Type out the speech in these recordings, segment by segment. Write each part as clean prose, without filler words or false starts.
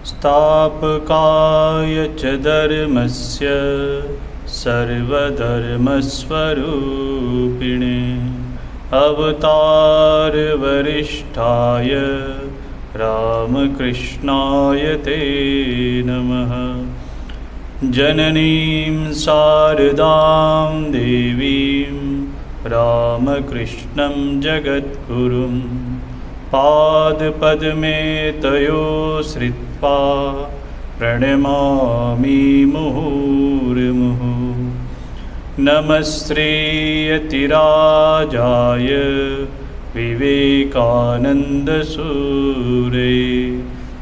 स्थापकाय च धर्मस्य सर्वधर्मस्वरूपिणे अवतारवरिष्ठाय रामकृष्णाय ते नमः। जननीं शारदां देवीं रामकृष्णं जगद्गुरुं पादपद्मे तयो श्रित्वा प्रणमामि मुहुर्मुहुः। नमस्तेऽतिराजाय विवेकानन्दसूरे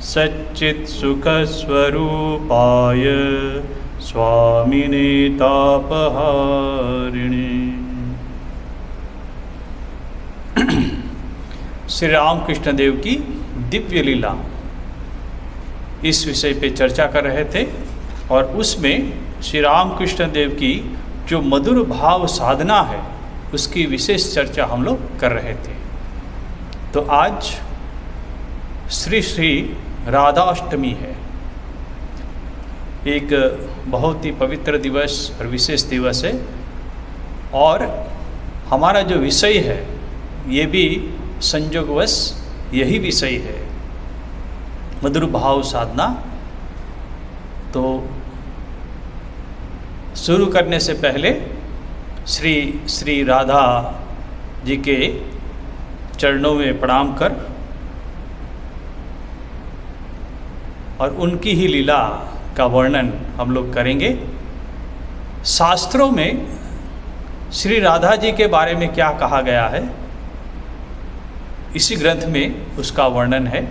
सच्चित्सुखस्वरूपाय स्वामिने तापहारिणे। श्री रामकृष्ण देव की दिव्य लीला, इस विषय पे चर्चा कर रहे थे और उसमें श्री रामकृष्ण देव की जो मधुर भाव साधना है उसकी विशेष चर्चा हम लोग कर रहे थे। तो आज श्री श्री राधाष्टमी है, एक बहुत ही पवित्र दिवस और विशेष दिवस है और हमारा जो विषय है ये भी संयोगवश यही विषय है, मधुर भाव साधना। तो शुरू करने से पहले श्री श्री राधा जी के चरणों में प्रणाम कर और उनकी ही लीला का वर्णन हम लोग करेंगे। शास्त्रों में श्री राधा जी के बारे में क्या कहा गया है, इसी ग्रंथ में उसका वर्णन है।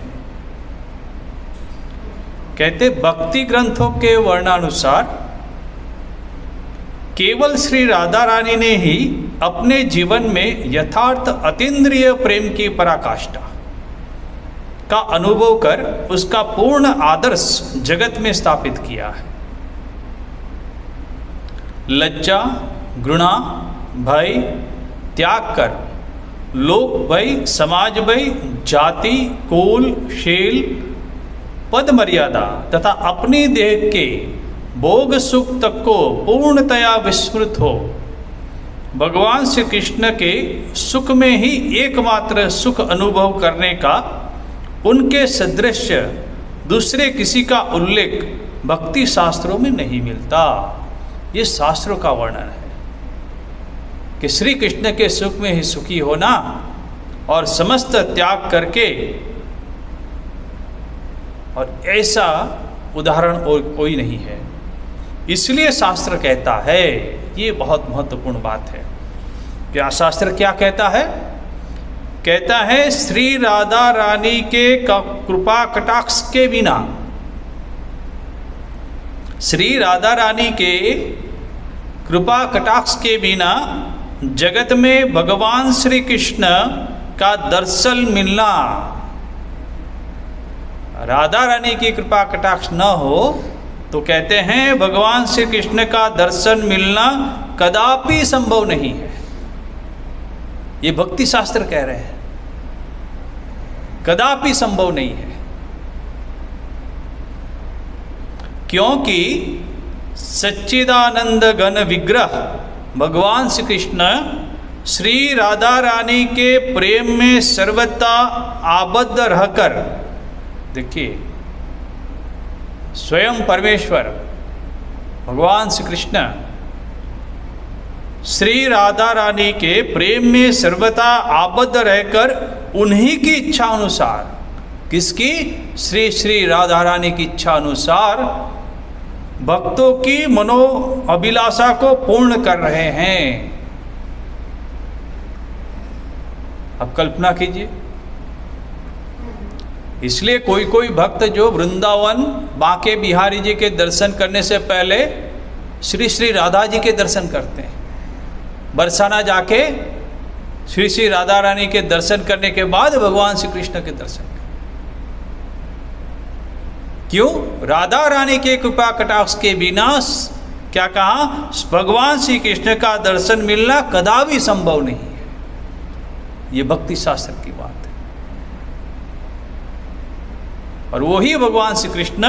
कहते भक्ति ग्रंथों के वर्णानुसार केवल श्री राधा रानी ने ही अपने जीवन में यथार्थ अतीन्द्रिय प्रेम की पराकाष्ठा का अनुभव कर उसका पूर्ण आदर्श जगत में स्थापित किया है। लज्जा, घृणा, भय त्याग कर लोक भय, समाज भय, जाति, कुल, शील, पद मर्यादा तथा अपनी देह के भोग सुख तक को पूर्णतया विस्मृत हो भगवान श्री कृष्ण के सुख में ही एकमात्र सुख अनुभव करने का उनके सदृश दूसरे किसी का उल्लेख भक्ति शास्त्रों में नहीं मिलता। ये शास्त्रों का वर्णन है कि श्री कृष्ण के सुख में ही सुखी होना और समस्त त्याग करके, और ऐसा उदाहरण और कोई नहीं है। इसलिए शास्त्र कहता है, ये बहुत महत्वपूर्ण बात है। क्या शास्त्र क्या कहता है? कहता है श्री राधा रानी के कृपा कटाक्ष के बिना, श्री राधा रानी के कृपा कटाक्ष के बिना जगत में भगवान श्री कृष्ण का दर्शन मिलना, राधा रानी की कृपा कटाक्ष न हो तो कहते हैं भगवान श्री कृष्ण का दर्शन मिलना कदापि संभव नहीं है। ये भक्ति शास्त्र कह रहे हैं, कदापि संभव नहीं है। क्योंकि सच्चिदानंद घन विग्रह भगवान श्री कृष्ण श्री राधा रानी के प्रेम में सर्वथा आबद्ध रहकर, देखिए स्वयं परमेश्वर भगवान श्री कृष्ण श्री राधा रानी के प्रेम में सर्वथा आबद्ध रहकर उन्हीं की इच्छा अनुसार, किसकी? श्री श्री राधा रानी की इच्छा अनुसार भक्तों की मनो अभिलाषा को पूर्ण कर रहे हैं। अब कल्पना कीजिए, इसलिए कोई कोई भक्त जो वृंदावन बांके बिहारी जी के दर्शन करने से पहले श्री श्री राधा जी के दर्शन करते हैं, बरसाना जाके श्री श्री राधा रानी के दर्शन करने के बाद भगवान श्री कृष्ण के दर्शन करते। क्यों? राधा रानी के कृपा कटाक्ष के बिना क्या कहा? भगवान श्री कृष्ण का दर्शन मिलना कदापि संभव नहीं है। ये भक्ति शास्त्र की बात है। और वही भगवान श्री कृष्ण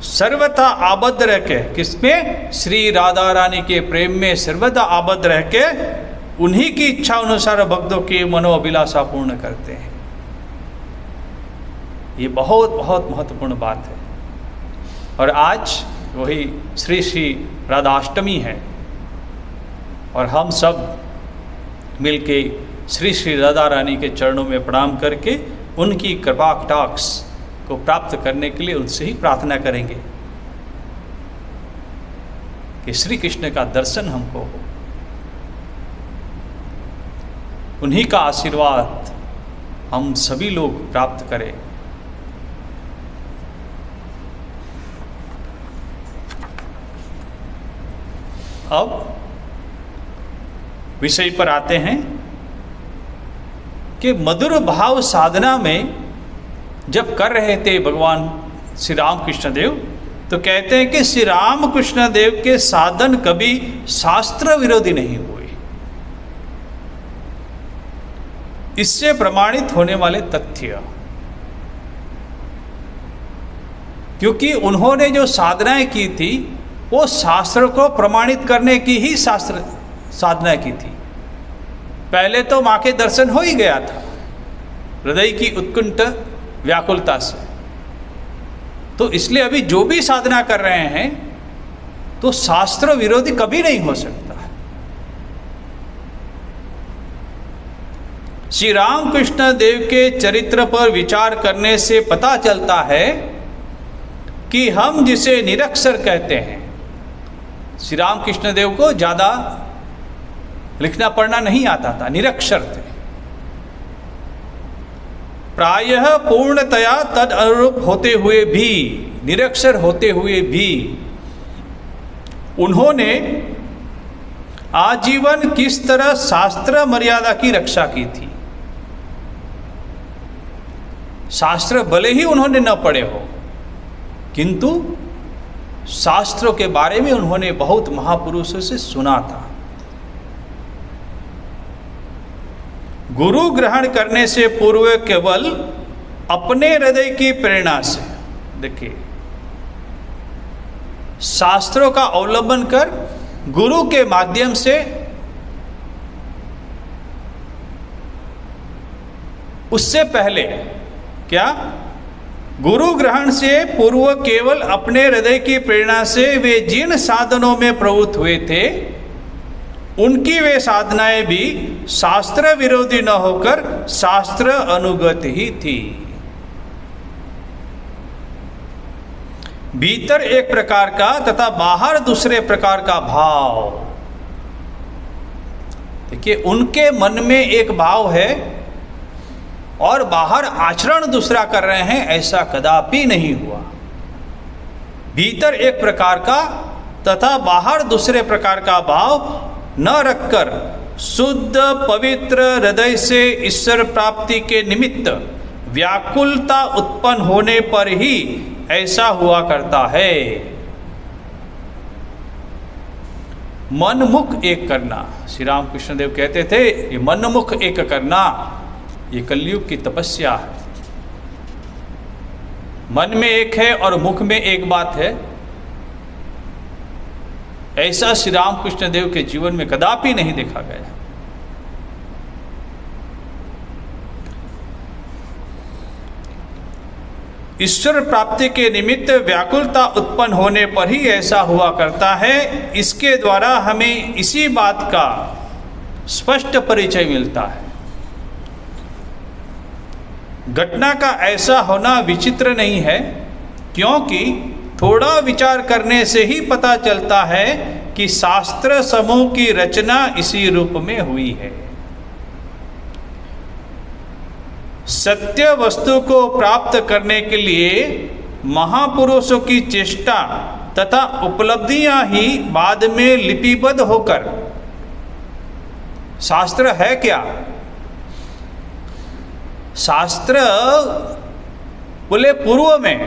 सर्वथा आबद्ध रह के, किसमें? श्री राधा रानी के प्रेम में सर्वथा आबद्ध रह के उन्हीं की इच्छा अनुसार भक्तों की मनोअभिलाषा पूर्ण करते हैं। ये बहुत बहुत महत्वपूर्ण बात है। और आज वही श्री श्री राधाष्टमी है और हम सब मिलके श्री श्री राधा रानी के चरणों में प्रणाम करके उनकी कृपा कटाक्ष को प्राप्त करने के लिए उनसे ही प्रार्थना करेंगे कि श्री कृष्ण का दर्शन हमको हो, उन्हीं का आशीर्वाद हम सभी लोग प्राप्त करें। अब विषय पर आते हैं कि मधुर भाव साधना में जब कर रहे थे भगवान श्री राम कृष्ण देव, तो कहते हैं कि श्री राम कृष्ण देव के साधन कभी शास्त्र विरोधी नहीं हुए। इससे प्रमाणित होने वाले तथ्य, क्योंकि उन्होंने जो साधनाएं की थी वो शास्त्र को प्रमाणित करने की ही साधना की थी। पहले तो माँ के दर्शन हो ही गया था हृदय की उत्कंठ व्याकुलता से, तो इसलिए अभी जो भी साधना कर रहे हैं तो शास्त्र विरोधी कभी नहीं हो सकता है। श्री राम कृष्ण देव के चरित्र पर विचार करने से पता चलता है कि हम जिसे निरक्षर कहते हैं, श्री राम कृष्ण देव को ज़्यादा लिखना पढ़ना नहीं आता था, निरक्षर थे। प्रायः पूर्णतया तद अनुरूप होते हुए भी, निरक्षर होते हुए भी उन्होंने आजीवन किस तरह शास्त्र मर्यादा की रक्षा की थी। शास्त्र भले ही उन्होंने न पढ़े हो, किंतु शास्त्रों के बारे में उन्होंने बहुत महापुरुषों से सुना था। गुरु ग्रहण करने से पूर्व केवल अपने हृदय की प्रेरणा से, देखिए, शास्त्रों का अवलंबन कर गुरु के माध्यम से उससे पहले क्या, गुरु ग्रहण से पूर्व केवल अपने हृदय की प्रेरणा से वे जिन साधनों में प्रवृत्त हुए थे उनकी वे साधनाएं भी शास्त्र विरोधी न होकर शास्त्र अनुगत ही थी। भीतर एक प्रकार का तथा बाहर दूसरे प्रकार का भाव। देखिए, उनके मन में एक भाव है और बाहर आचरण दूसरा कर रहे हैं, ऐसा कदापि नहीं हुआ। भीतर एक प्रकार का तथा बाहर दूसरे प्रकार का भाव न रखकर शुद्ध पवित्र हृदय से ईश्वर प्राप्ति के निमित्त व्याकुलता उत्पन्न होने पर ही ऐसा हुआ करता है। मन मुख एक करना, श्री राम कृष्ण देव कहते थे, ये मन मुख एक करना ये कलयुग की तपस्या है। मन में एक है और मुख में एक बात है, ऐसा श्री राम कृष्ण देव के जीवन में कदापि नहीं देखा गया। ईश्वर प्राप्ति के निमित्त व्याकुलता उत्पन्न होने पर ही ऐसा हुआ करता है। इसके द्वारा हमें इसी बात का स्पष्ट परिचय मिलता है। घटना का ऐसा होना विचित्र नहीं है, क्योंकि थोड़ा विचार करने से ही पता चलता है कि शास्त्र समूह की रचना इसी रूप में हुई है। सत्य वस्तु को प्राप्त करने के लिए महापुरुषों की चेष्टा तथा उपलब्धियां ही बाद में लिपिबद्ध होकर, शास्त्र है क्या? शास्त्र बोले पूर्व में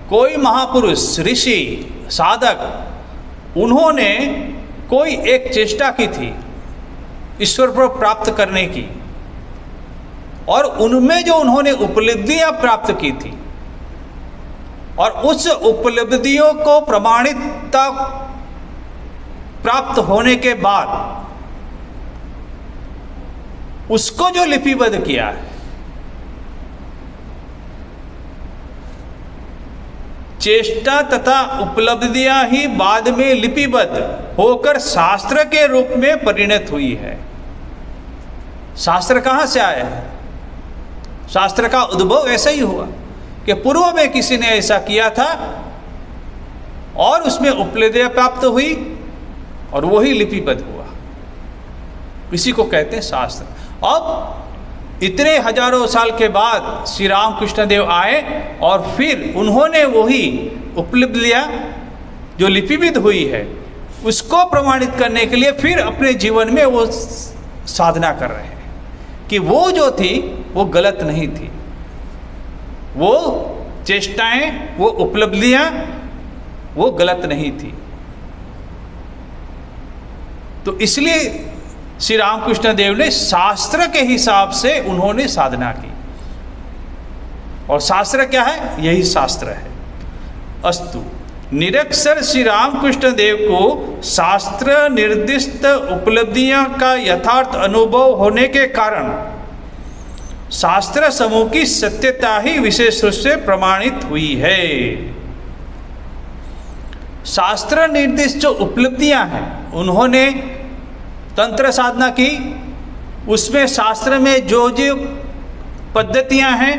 कोई महापुरुष, ऋषि, साधक, उन्होंने कोई एक चेष्टा की थी ईश्वर को प्राप्त करने की, और उनमें जो उन्होंने उपलब्धियां प्राप्त की थी और उस उपलब्धियों को प्रमाणिकता प्राप्त होने के बाद उसको जो लिपिबद्ध किया है, चेष्टा तथा उपलब्धियां ही बाद में लिपिबद्ध होकर शास्त्र के रूप में परिणत हुई है। शास्त्र कहां से आया है? शास्त्र का उद्भव ऐसा ही हुआ कि पूर्व में किसी ने ऐसा किया था और उसमें उपलब्धियां प्राप्त हुई और वही लिपिबद्ध हुआ। इसी को कहते हैं शास्त्र। अब इतने हजारों साल के बाद श्री रामकृष्ण देव आए और फिर उन्होंने वही उपलब्धियां जो लिपिबद्ध हुई है उसको प्रमाणित करने के लिए फिर अपने जीवन में वो साधना कर रहे हैं कि वो जो थी वो गलत नहीं थी, वो चेष्टाएं, वो उपलब्धियां वो गलत नहीं थी। तो इसलिए श्री रामकृष्ण देव ने शास्त्र के हिसाब से उन्होंने साधना की। और शास्त्र क्या है? यही शास्त्र है। अस्तु, निरक्षर श्री रामकृष्ण देव को शास्त्र निर्दिष्ट उपलब्धियां का यथार्थ अनुभव होने के कारण शास्त्र समूह की सत्यता ही विशेष रूप से प्रमाणित हुई है। शास्त्र निर्दिष्ट जो उपलब्धियां हैं, उन्होंने तंत्र साधना की, उसमें शास्त्र में जो जो पद्धतियां हैं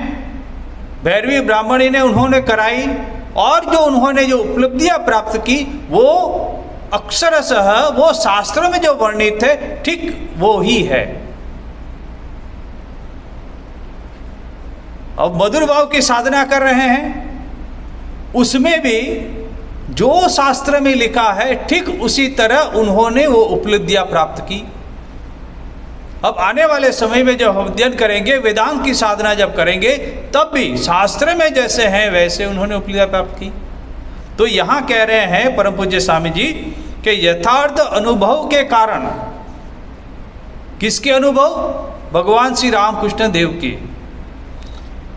भैरवी ब्राह्मणी ने उन्होंने कराई और जो उन्होंने जो उपलब्धियां प्राप्त की वो अक्षरशः वो शास्त्रों में जो वर्णित है ठीक वो ही है। अब मधुर भाव की साधना कर रहे हैं, उसमें भी जो शास्त्र में लिखा है ठीक उसी तरह उन्होंने वो उपलब्धियां प्राप्त की। अब आने वाले समय में जब हम अध्ययन करेंगे, वेदांत की साधना जब करेंगे, तब भी शास्त्र में जैसे हैं वैसे उन्होंने उपलब्धियां प्राप्त की। तो यहाँ कह रहे हैं परम पूज्य स्वामी जी कि यथार्थ अनुभव के कारण, किसके अनुभव? भगवान श्री रामकृष्ण देव की।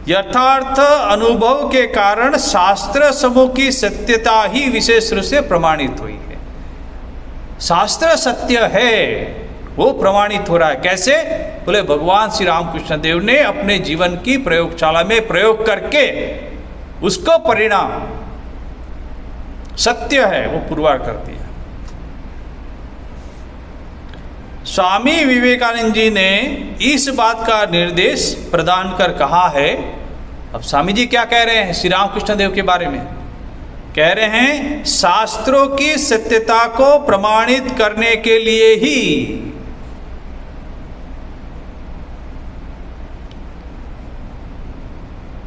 यथार्थ अनुभव के कारण शास्त्र समूह की सत्यता ही विशेष रूप से प्रमाणित हुई है। शास्त्र सत्य है वो प्रमाणित हो रहा है। कैसे? बोले भगवान श्री रामकृष्ण देव ने अपने जीवन की प्रयोगशाला में प्रयोग करके उसको परिणाम सत्य है वो पुरवार कर दिया। स्वामी विवेकानंद जी ने इस बात का निर्देश प्रदान कर कहा है। अब स्वामी जी क्या कह रहे हैं श्री रामकृष्ण देव के बारे में? कह रहे हैं शास्त्रों की सत्यता को प्रमाणित करने के लिए ही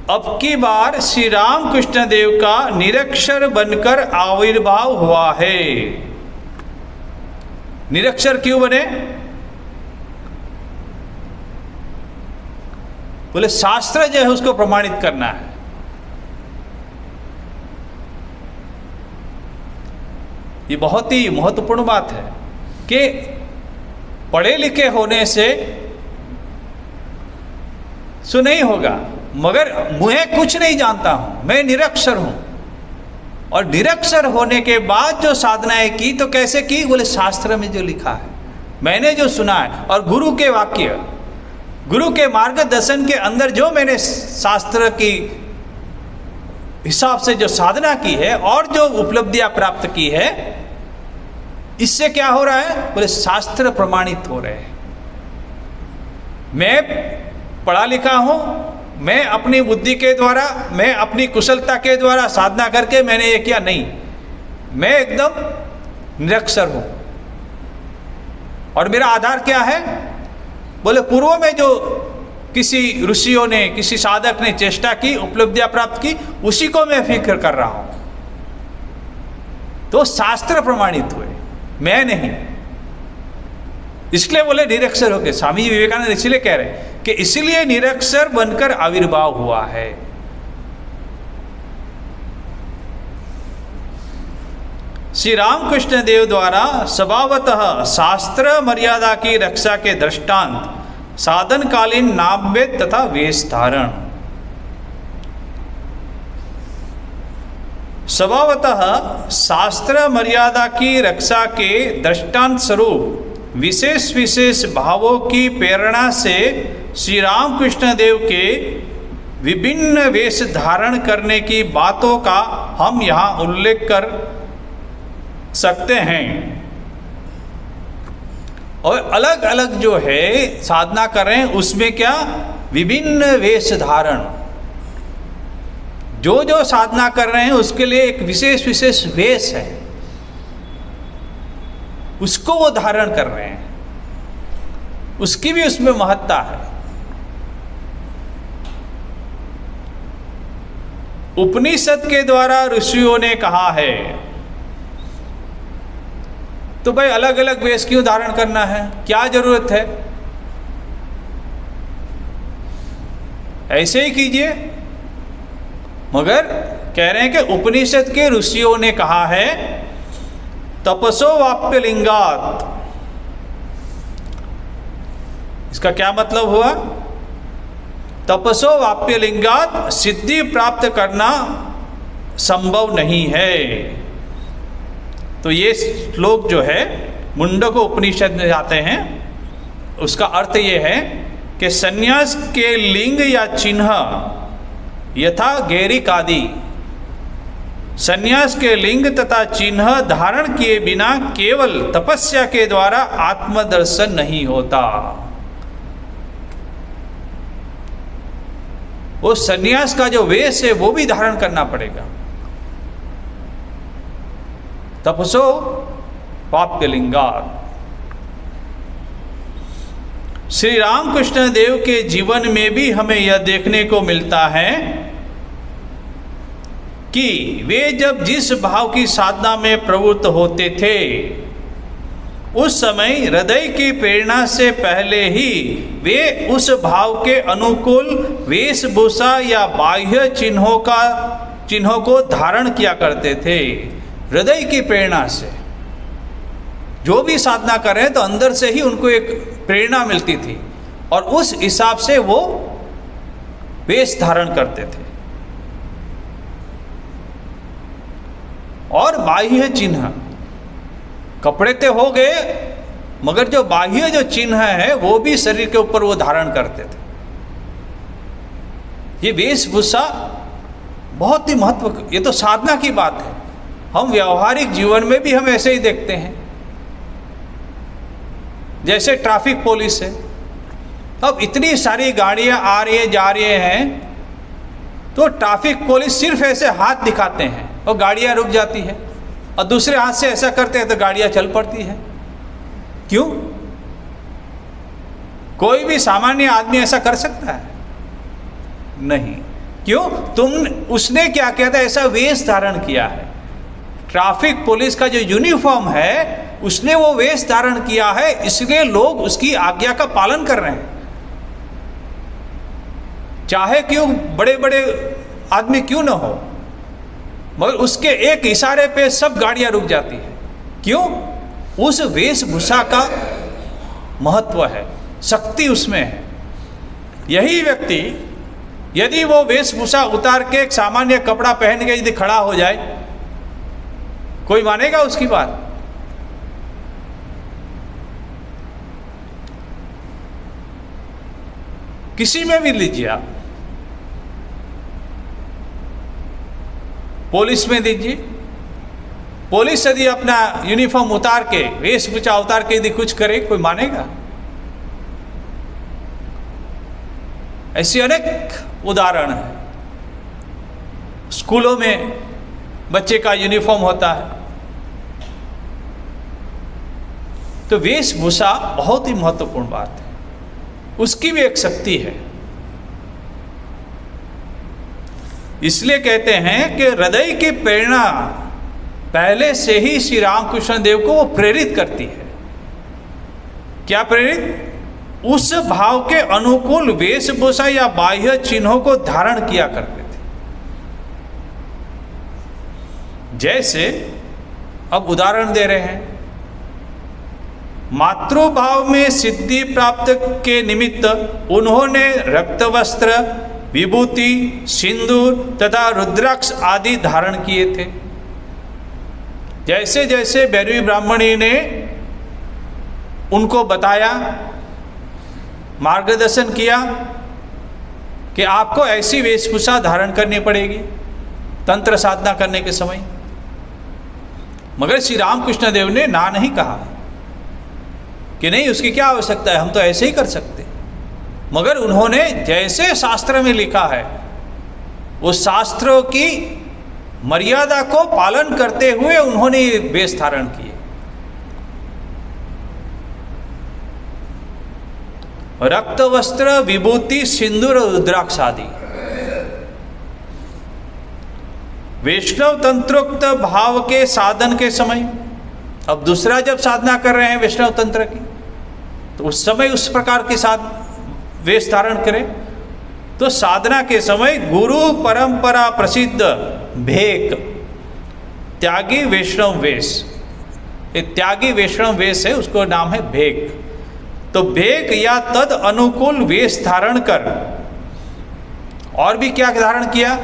अब की बार श्री रामकृष्ण देव का निरक्षर बनकर आविर्भाव हुआ है। निरक्षर क्यों बने? बोले शास्त्र जो है उसको प्रमाणित करना है। ये बहुत ही महत्वपूर्ण बात है कि पढ़े लिखे होने से सो नहीं होगा, मगर मैं कुछ नहीं जानता हूं, मैं निरक्षर हूं। और निरक्षर होने के बाद जो साधनाएं की तो कैसे की? बोले शास्त्र में जो लिखा है, मैंने जो सुना है, और गुरु के वाक्य, गुरु के मार्गदर्शन के अंदर जो मैंने शास्त्र की हिसाब से जो साधना की है और जो उपलब्धियां प्राप्त की है, इससे क्या हो रहा है? बोले शास्त्र प्रमाणित हो रहे हैं। मैं पढ़ा लिखा हूं, मैं अपनी बुद्धि के द्वारा, मैं अपनी कुशलता के द्वारा साधना करके मैंने ये किया नहीं, मैं एकदम निरक्षर हूं। और मेरा आधार क्या है? बोले पूर्व में जो किसी ऋषियों ने, किसी साधक ने चेष्टा की, उपलब्धियां प्राप्त की, उसी को मैं फिक्र कर रहा हूं। तो शास्त्र प्रमाणित हुए, मैं नहीं। इसलिए बोले निरक्षर हो गए। स्वामी विवेकानंद इसलिए कह रहे हैं कि इसलिए निरक्षर बनकर आविर्भाव हुआ है। श्री रामकृष्ण देव द्वारा स्वभावतः शास्त्र मर्यादा की रक्षा के दृष्टांत साधनकालीन नामवेद तथा वेश धारण। स्वभावतः शास्त्र मर्यादा की रक्षा के दृष्टांत स्वरूप विशेष विशेष भावों की प्रेरणा से श्री रामकृष्ण देव के विभिन्न वेश धारण करने की बातों का हम यहाँ उल्लेख कर सकते हैं। और अलग अलग जो है साधना कर रहे हैं उसमें क्या विभिन्न वेश धारण, जो जो साधना कर रहे हैं उसके लिए एक विशेष विशेष वेश है, उसको वो धारण कर रहे हैं, उसकी भी उसमें महत्ता है। उपनिषद के द्वारा ऋषियों ने कहा है, तो भाई अलग अलग वेश क्यों धारण करना है, क्या जरूरत है, ऐसे ही कीजिए। मगर कह रहे हैं कि उपनिषद के ऋषियों ने कहा है तपसो वाप्य लिंगात। इसका क्या मतलब हुआ? तपसो वाप्य लिंगात सिद्धि प्राप्त करना संभव नहीं है। तो ये श्लोक जो है मुंडको उपनिषद में जाते हैं, उसका अर्थ ये है कि संन्यास के लिंग या चिन्ह यथा गैरिक आदि, संन्यास के लिंग तथा चिन्ह धारण किए बिना केवल तपस्या के द्वारा आत्मदर्शन नहीं होता। वो संन्यास का जो वेश है वो भी धारण करना पड़ेगा। तपसो वाप्य लिंगात। श्री रामकृष्ण देव के जीवन में भी हमें यह देखने को मिलता है कि वे जब जिस भाव की साधना में प्रवृत्त होते थे उस समय हृदय की प्रेरणा से पहले ही वे उस भाव के अनुकूल वेशभूषा या बाह्य चिन्हों को धारण किया करते थे। हृदय की प्रेरणा से जो भी साधना कर रहे हैं तो अंदर से ही उनको एक प्रेरणा मिलती थी और उस हिसाब से वो वेश धारण करते थे। और बाह्य चिन्ह, कपड़े तो हो गए मगर जो बाह्य जो चिन्ह है वो भी शरीर के ऊपर वो धारण करते थे। ये वेशभूषा बहुत ही महत्व, ये तो साधना की बात है। हम व्यवहारिक जीवन में भी हम ऐसे ही देखते हैं। जैसे ट्रैफिक पुलिस है, अब इतनी सारी गाड़ियां आ रही है जा रही हैं, तो ट्रैफिक पुलिस सिर्फ ऐसे हाथ दिखाते हैं और गाड़ियां रुक जाती है, और दूसरे हाथ से ऐसा करते हैं तो गाड़ियां चल पड़ती है। क्यों? कोई भी सामान्य आदमी ऐसा कर सकता है? नहीं। क्यों? उसने क्या किया था? ऐसा वेश धारण किया है। ट्रैफिक पुलिस का जो यूनिफॉर्म है उसने वो वेश धारण किया है, इसलिए लोग उसकी आज्ञा का पालन कर रहे हैं। चाहे क्यों बड़े बड़े आदमी क्यों ना हो, मगर उसके एक इशारे पे सब गाड़ियां रुक जाती है। क्यों? उस वेशभूषा का महत्व है, शक्ति उसमें है। यही व्यक्ति यदि वो वेशभूषा उतार के एक सामान्य कपड़ा पहन के यदि खड़ा हो जाए, कोई मानेगा उसकी बात? किसी में भी लीजिए आप, पुलिस में दीजिए, पुलिस यदि अपना यूनिफॉर्म उतार के वेशभूषा उतार के यदि कुछ करे, कोई मानेगा? ऐसी अनेक उदाहरण है। स्कूलों में बच्चे का यूनिफॉर्म होता है, तो वेशभूषा बहुत ही महत्वपूर्ण बात है, उसकी भी एक शक्ति है। इसलिए कहते हैं कि हृदय की प्रेरणा पहले से ही श्री रामकृष्ण देव को वो प्रेरित करती है। क्या प्रेरित? उस भाव के अनुकूल वेशभूषा या बाह्य चिन्हों को धारण किया करते थे। जैसे अब उदाहरण दे रहे हैं, मातृभाव में सिद्धि प्राप्त के निमित्त उन्होंने रक्त वस्त्र, विभूति, सिंदूर तथा रुद्राक्ष आदि धारण किए थे। जैसे जैसे भैरवी ब्राह्मणी ने उनको बताया, मार्गदर्शन किया कि आपको ऐसी वेशभूषा धारण करनी पड़ेगी तंत्र साधना करने के समय, मगर श्री रामकृष्ण देव ने ना नहीं कहा कि नहीं, उसकी क्या आवश्यकता है, हम तो ऐसे ही कर सकते। मगर उन्होंने जैसे शास्त्र में लिखा है उस शास्त्रों की मर्यादा को पालन करते हुए उन्होंने वेश धारण किए। रक्त वस्त्र, विभूति, सिंदूर और रुद्राक्ष आदि। वैष्णव तंत्रोक्त भाव के साधन के समय, अब दूसरा जब साधना कर रहे हैं वैष्णव तंत्र की, तो उस समय उस प्रकार के साथ वेश धारण करें। तो साधना के समय गुरु परंपरा प्रसिद्ध भेक, त्यागी वैष्णव वेश, त्यागी वैष्णव वेश है, उसको नाम है भेक। तो भेक या तद अनुकूल वेश धारण कर, और भी क्या धारण किया,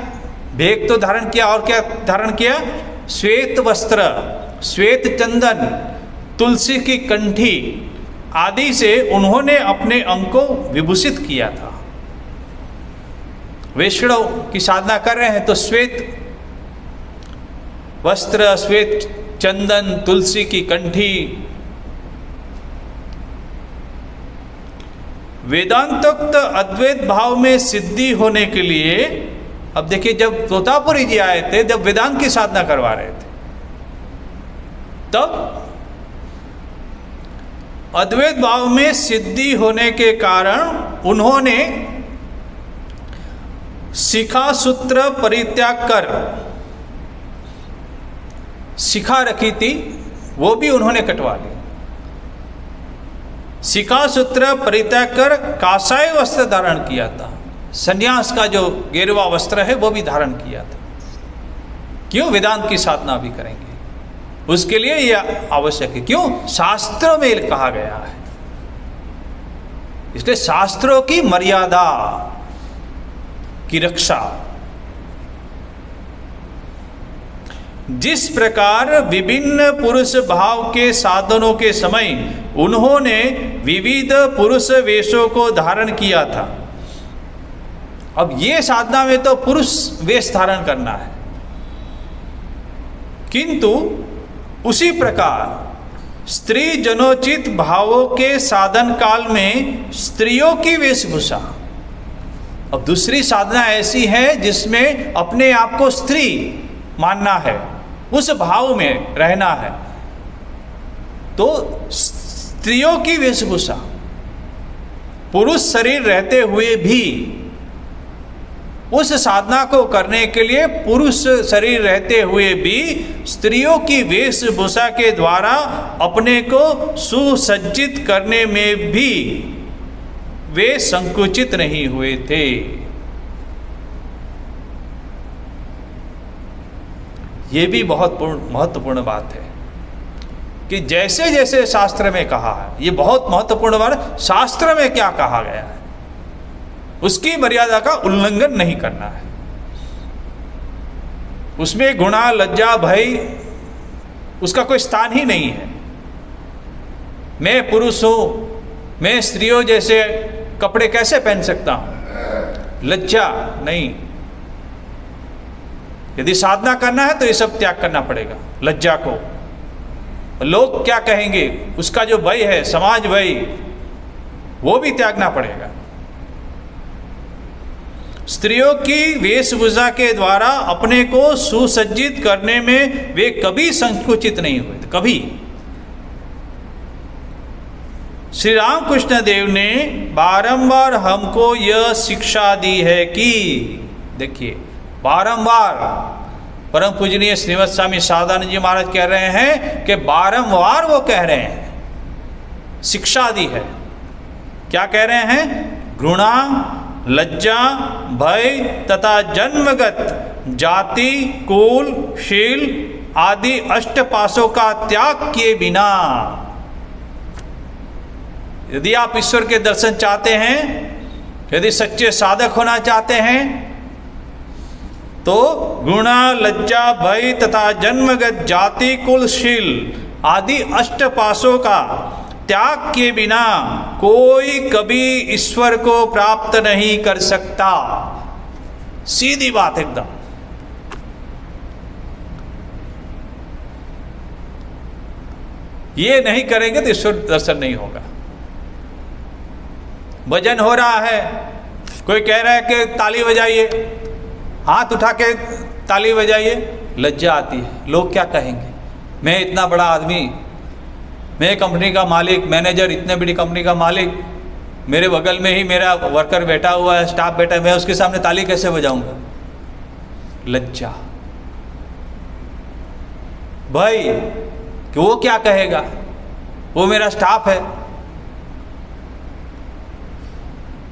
भेक तो धारण किया, और क्या धारण किया, श्वेत वस्त्र, श्वेत चंदन, तुलसी की कंठी आदि से उन्होंने अपने अंग को विभूषित किया था। वैष्णव की साधना कर रहे हैं तो श्वेत वस्त्र, श्वेत चंदन, तुलसी की कंठी। वेदांतोक्त अद्वैत भाव में सिद्धि होने के लिए, अब देखिए जब तोतापुरी जी आए थे, जब वेदांत की साधना करवा रहे थे, तब अद्वैत भाव में सिद्धि होने के कारण उन्होंने शिखा सूत्र परित्याग कर, शिखा रखी थी वो भी उन्होंने कटवा ली, शिखा सूत्र परित्याग कर काषाय वस्त्र धारण किया था, संन्यास का जो गेरुआ वस्त्र है वो भी धारण किया था। क्यों? वेदांत की साधना भी करेंगे, उसके लिए यह आवश्यक है। क्यों? शास्त्रों में कहा गया है, इसलिए शास्त्रों की मर्यादा की रक्षा। जिस प्रकार विभिन्न पुरुष भाव के साधनों के समय उन्होंने विविध पुरुष वेशों को धारण किया था, अब ये साधना में तो पुरुष वेश धारण करना है, किंतु उसी प्रकार स्त्री जनोचित भावों के साधन काल में स्त्रियों की वेशभूषा। अब दूसरी साधना ऐसी है जिसमें अपने आप को स्त्री मानना है, उस भाव में रहना है, तो स्त्रियों की वेशभूषा, पुरुष शरीर रहते हुए भी उस साधना को करने के लिए पुरुष शरीर रहते हुए भी स्त्रियों की वेशभूषा के द्वारा अपने को सुसज्जित करने में भी वे संकुचित नहीं हुए थे। ये भी बहुत महत्वपूर्ण बात है कि जैसे जैसे शास्त्र में कहा है, ये बहुत महत्वपूर्ण बात, शास्त्र में क्या कहा गया है उसकी मर्यादा का उल्लंघन नहीं करना है। उसमें गुणा, लज्जा, भय, उसका कोई स्थान ही नहीं है। मैं पुरुष हूं, मैं स्त्रियों जैसे कपड़े कैसे पहन सकता हूं, लज्जा नहीं। यदि साधना करना है तो ये सब त्याग करना पड़ेगा, लज्जा को। लोग क्या कहेंगे, उसका जो भय है, समाज भय, वो भी त्यागना पड़ेगा। स्त्रियों की वेशभूषा के द्वारा अपने को सुसज्जित करने में वे कभी संकुचित नहीं हुए थे, कभी। श्री रामकृष्ण देव ने बारंबार हमको यह शिक्षा दी है कि, देखिए बारंबार परम पूजनीय श्रीमद स्वामी शारदानंद जी महाराज कह रहे हैं कि बारंबार वो कह रहे हैं, शिक्षा दी है। क्या कह रहे हैं? घृणा, लज्जा, भय तथा जन्मगत जाति, कुल, शील आदि अष्टपाशों का त्याग किए बिना यदि आप ईश्वर के दर्शन चाहते हैं, यदि सच्चे साधक होना चाहते हैं, तो गुणा, लज्जा, भय तथा जन्मगत जाति, कुलशील आदि अष्टपाशों का त्याग के बिना कोई कभी ईश्वर को प्राप्त नहीं कर सकता। सीधी बात एकदम। ये नहीं करेंगे तो ईश्वर दर्शन नहीं होगा। भजन हो रहा है, कोई कह रहा है कि ताली बजाइए, हाथ उठा के ताली बजाइए, लज्जा आती है, लोग क्या कहेंगे। मैं इतना बड़ा आदमी, मैं कंपनी का मालिक, मैनेजर, इतने बड़ी कंपनी का मालिक, मेरे बगल में ही मेरा वर्कर बैठा हुआ है, स्टाफ बैठा है, मैं उसके सामने ताली कैसे बजाऊंगा। लज्जा, भाई कि वो क्या कहेगा, वो मेरा स्टाफ है।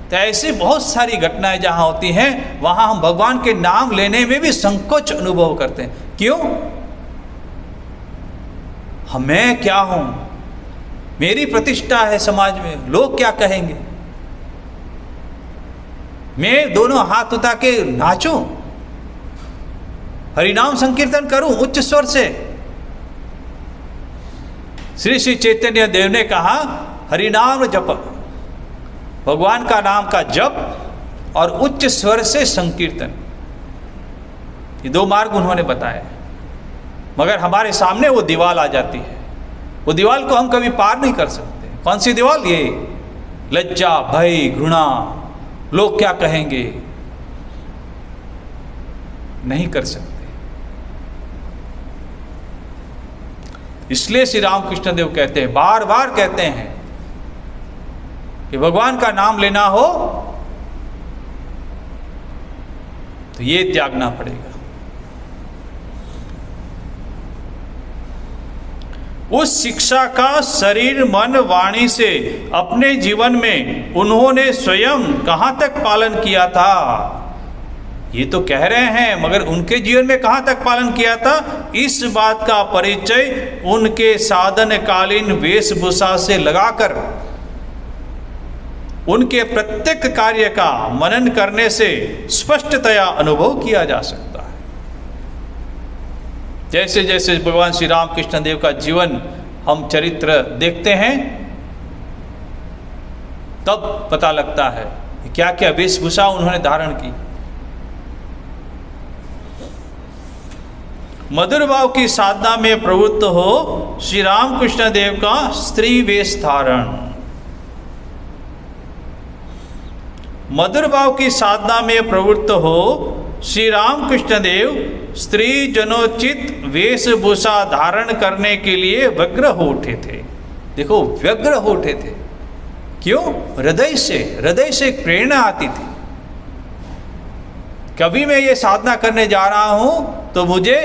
तो ऐसी बहुत सारी घटनाएं जहां होती हैं, वहां हम भगवान के नाम लेने में भी संकोच अनुभव करते हैं। क्यों? मैं क्या हूं, मेरी प्रतिष्ठा है समाज में, लोग क्या कहेंगे। मैं दोनों हाथ उठा के नाचूं, हरिनाम संकीर्तन करूं उच्च स्वर से। श्री श्री चैतन्य देव ने कहा हरिनाम जप, भगवान का नाम का जप और उच्च स्वर से संकीर्तन, ये दो मार्ग उन्होंने बताए। मगर हमारे सामने वो दीवाल आ जाती है, वो दीवाल को हम कभी पार नहीं कर सकते। कौन सी दीवाल? ये लज्जा, भय, घृणा, लोग क्या कहेंगे, नहीं कर सकते। इसलिए श्री रामकृष्ण देव कहते हैं, बार बार कहते हैं कि भगवान का नाम लेना हो तो ये त्यागना पड़ेगा। उस शिक्षा का शरीर, मन, वाणी से अपने जीवन में उन्होंने स्वयं कहां तक पालन किया था, ये तो कह रहे हैं, मगर उनके जीवन में कहां तक पालन किया था, इस बात का परिचय उनके साधन कालीन वेशभूषा से लगाकर उनके प्रत्येक कार्य का मनन करने से स्पष्टतया अनुभव किया जा सकता है। जैसे जैसे भगवान श्री रामकृष्ण देव का जीवन हम चरित्र देखते हैं, तब पता लगता है क्या क्या वेशभूषा उन्होंने धारण की। मधुर भाव की साधना में प्रवृत्त हो श्री रामकृष्ण देव का स्त्री वेश धारण। मधुर भाव की साधना में प्रवृत्त हो श्री रामकृष्ण देव स्त्री जनोचित वेशभूषा धारण करने के लिए व्यग्र हो उठे थे। देखो, व्यग्र हो उठे थे। क्यों? हृदय से एक प्रेरणा आती थी। कभी मैं ये साधना करने जा रहा हूं तो मुझे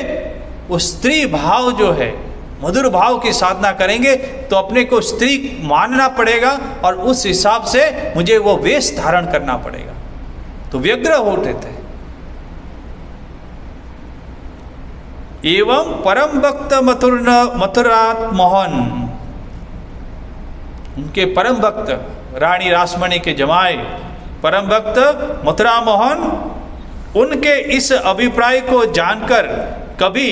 वो स्त्री भाव जो है, मधुर भाव की साधना करेंगे तो अपने को स्त्री मानना पड़ेगा और उस हिसाब से मुझे वो वेश धारण करना पड़ेगा। तो व्यग्र हो उठे थे। एवं परम भक्त मथुरात मोहन, उनके परम भक्त रानी रासमणी के जमाए परम भक्त मथुरा मोहन, उनके इस अभिप्राय को जानकर कभी,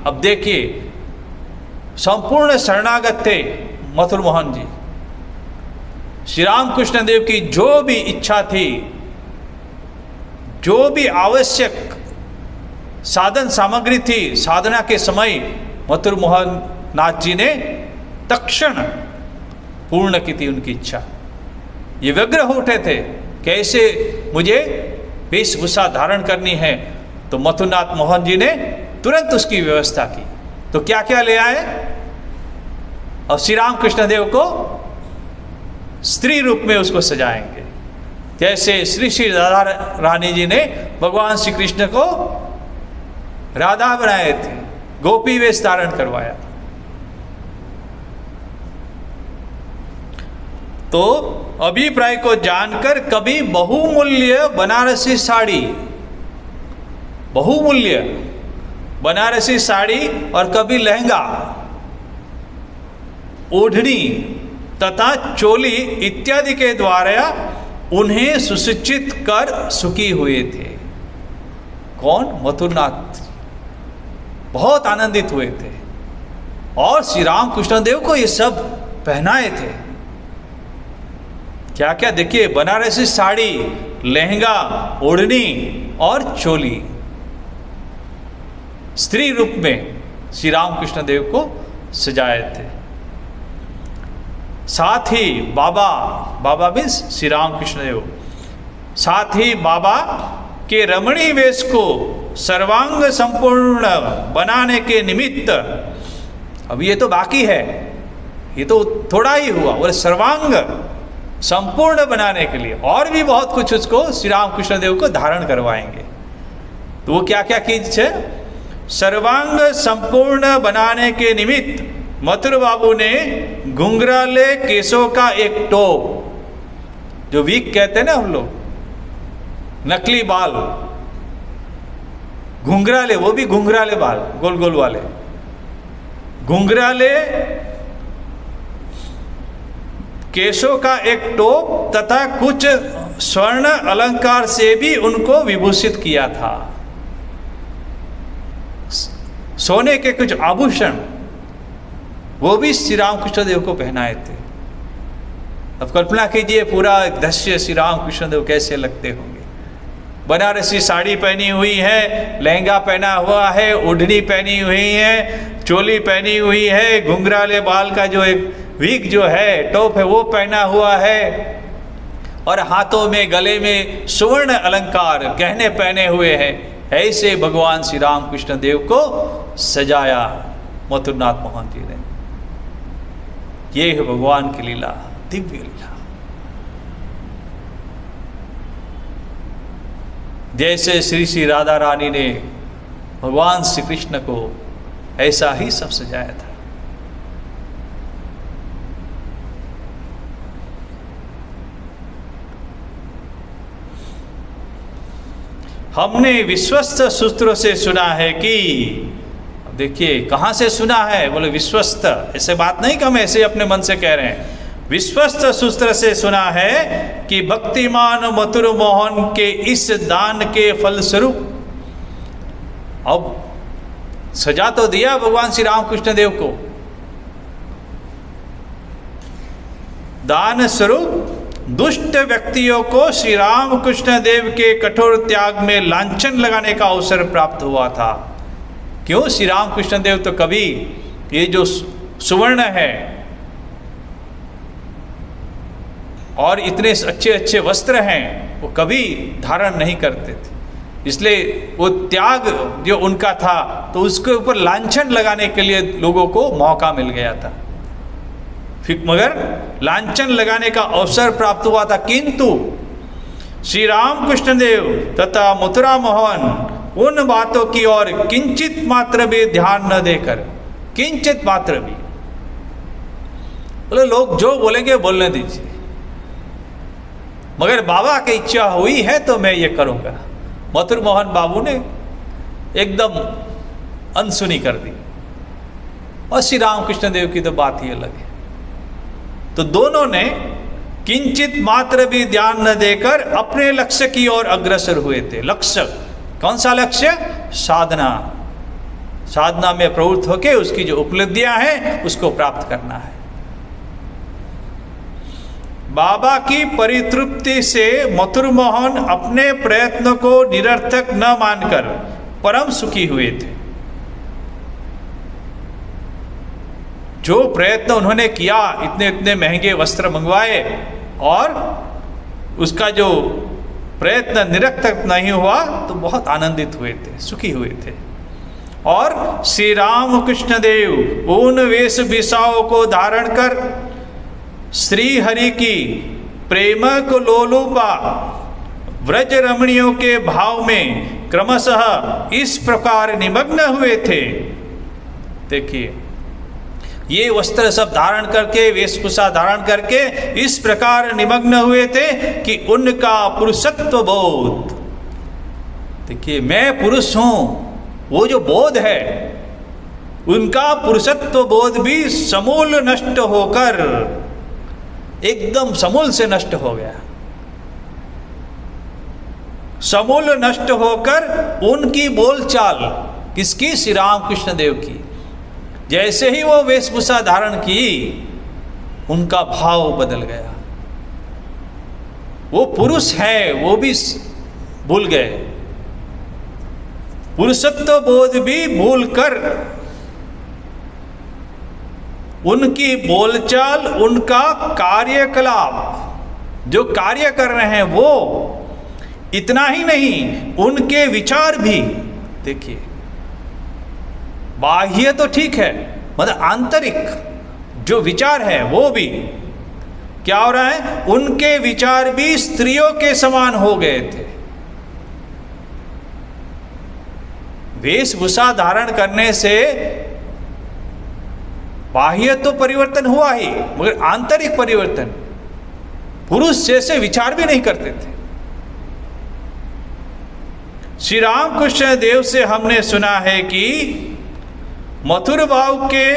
अब देखिए, संपूर्ण शरणागत थे मथुर मोहन जी। श्री रामकृष्ण देव की जो भी इच्छा थी, जो भी आवश्यक साधन सामग्री थी साधना के समय, मथुर मोहन नाथ जी ने तत्क्षण पूर्ण की थी उनकी इच्छा। ये व्यग्र हो उठे थे, कैसे मुझे वेशभूषा धारण करनी है। तो मथुरनाथ मोहन जी ने तुरंत उसकी व्यवस्था की। तो क्या क्या ले आए, और श्री रामकृष्ण देव को स्त्री रूप में उसको सजाएंगे। जैसे श्री श्री राधा रानी जी ने भगवान श्री कृष्ण को राधा बनाए थे, गोपी वेश धारण करवाया। तो अभिप्राय को जानकर कभी बहुमूल्य बनारसी साड़ी, बहुमूल्य बनारसी साड़ी और कभी लहंगा, ओढ़नी, तथा चोली इत्यादि के द्वारा उन्हें सुशिक्षित कर सुखी हुए थे। कौन? मथुरनाथ बहुत आनंदित हुए थे और श्री राम कृष्ण देव को ये सब पहनाए थे। क्या क्या देखिए, बनारसी साड़ी, लहंगा, ओढ़नी और चोली, स्त्री रूप में श्री राम कृष्ण देव को सजाए थे। साथ ही बाबा मीन्स श्री राम कृष्ण देव, साथ ही बाबा के रमणीय वेश को सर्वांग संपूर्ण बनाने के निमित्त, अब ये तो बाकी है, ये तो थोड़ा ही हुआ, और सर्वांग संपूर्ण बनाने के लिए और भी बहुत कुछ उसको श्री राम कृष्ण देव को धारण करवाएंगे। तो वो क्या क्या चीज है? सर्वांग संपूर्ण बनाने के निमित्त मथुर बाबू ने घुंघराले केसों का एक टोप, जो वीक कहते हैं ना हम लोग, नकली बाल, घुंघराले, वो भी घुंघराले बाल, गोल गोल वाले घुंघराले केशों का एक टोप तथा कुछ स्वर्ण अलंकार से भी उनको विभूषित किया था। सोने के कुछ आभूषण वो भी श्री राम कृष्ण देव को पहनाए थे। अब कल्पना कीजिए पूरा दृश्य श्री राम कृष्ण देव कैसे लगते होंगे। बनारसी साड़ी पहनी हुई है, लहंगा पहना हुआ है, ओढ़नी पहनी हुई है, चोली पहनी हुई है, घुंघराले बाल का जो एक विग जो है, टोप है, वो पहना हुआ है, और हाथों में गले में सुवर्ण अलंकार गहने पहने हुए हैं। ऐसे भगवान श्री राम कृष्ण देव को सजाया मथुरनाथ मोहन जी ने। ये है भगवान की लीला, दिव्य लीला। जैसे श्री श्री राधा रानी ने भगवान श्री कृष्ण को ऐसा ही सब सजाया था। हमने विश्वस्त सूत्रों से सुना है कि, देखिए कहां से सुना है, बोले विश्वस्त, ऐसे बात नहीं कि हम ऐसे अपने मन से कह रहे हैं। विश्वस्त सूत्र से सुना है कि भक्तिमान मथुर मोहन के इस दान के फलस्वरूप, अब सजा तो दिया भगवान श्री राम कृष्ण देव को, दान स्वरूप दुष्ट व्यक्तियों को श्री राम कृष्ण देव के कठोर त्याग में लांछन लगाने का अवसर प्राप्त हुआ था। क्यों? श्री राम कृष्ण देव तो कभी ये जो सुवर्ण है और इतने अच्छे अच्छे वस्त्र हैं वो कभी धारण नहीं करते थे, इसलिए वो त्याग जो उनका था तो उसके ऊपर लांछन लगाने के लिए लोगों को मौका मिल गया था। फिर मगर लांछन लगाने का अवसर प्राप्त हुआ था, किंतु श्री राम कृष्ण देव तथा मथुरा मोहन उन बातों की ओर किंचित मात्र भी ध्यान न देकर, किंचित मात्र भी, बोले लोग जो बोलेंगे बोलने दीजिए, मगर बाबा की इच्छा हुई है तो मैं ये करूंगा। मथुर मोहन बाबू ने एकदम अनसुनी कर दी, और श्री राम कृष्ण देव की तो बात ही अलग है। तो दोनों ने किंचित मात्र भी ध्यान न देकर अपने लक्ष्य की ओर अग्रसर हुए थे। लक्ष्य कौन सा लक्ष्य? साधना। साधना में प्रवृत्त होकर उसकी जो उपलब्धियां हैं उसको प्राप्त करना है। बाबा की परितृप्ति से मथुर मोहन अपने प्रयत्न को निरर्थक न मानकर परम सुखी हुए थे। जो प्रयत्न उन्होंने किया, इतने इतने महंगे वस्त्र मंगवाए और उसका जो प्रयत्न निरर्थक नहीं हुआ तो बहुत आनंदित हुए थे, सुखी हुए थे। और श्री राम कृष्ण देव उन वेशभूषाओं को धारण कर श्री हरि की प्रेमक लोलुपा व्रज रमणियों के भाव में क्रमशः इस प्रकार निमग्न हुए थे। देखिए ये वस्त्र सब धारण करके, वेशभूषा धारण करके इस प्रकार निमग्न हुए थे कि उनका पुरुषत्व बोध, देखिए मैं पुरुष हूं, वो जो बोध है उनका पुरुषत्व बोध भी समूल नष्ट होकर एकदम समूल से नष्ट हो गया। समूल नष्ट होकर उनकी बोलचाल, किसकी? श्री रामकृष्ण देव की। जैसे ही वो वेशभूषा धारण की, उनका भाव बदल गया। वो पुरुष है वो भी भूल गए, पुरुषत्व बोध भी भूलकर उनकी बोलचाल, उनका कार्यकलाप, जो कार्य कर रहे हैं वो, इतना ही नहीं उनके विचार भी, देखिए बाह्य तो ठीक है, मतलब आंतरिक जो विचार है वो भी क्या हो रहा है? उनके विचार भी स्त्रियों के समान हो गए थे। वेशभूषा धारण करने से बाह्य तो परिवर्तन हुआ ही, मगर आंतरिक परिवर्तन, पुरुष जैसे विचार भी नहीं करते थे। श्री रामकृष्ण देव से हमने सुना है कि मथुर भाव के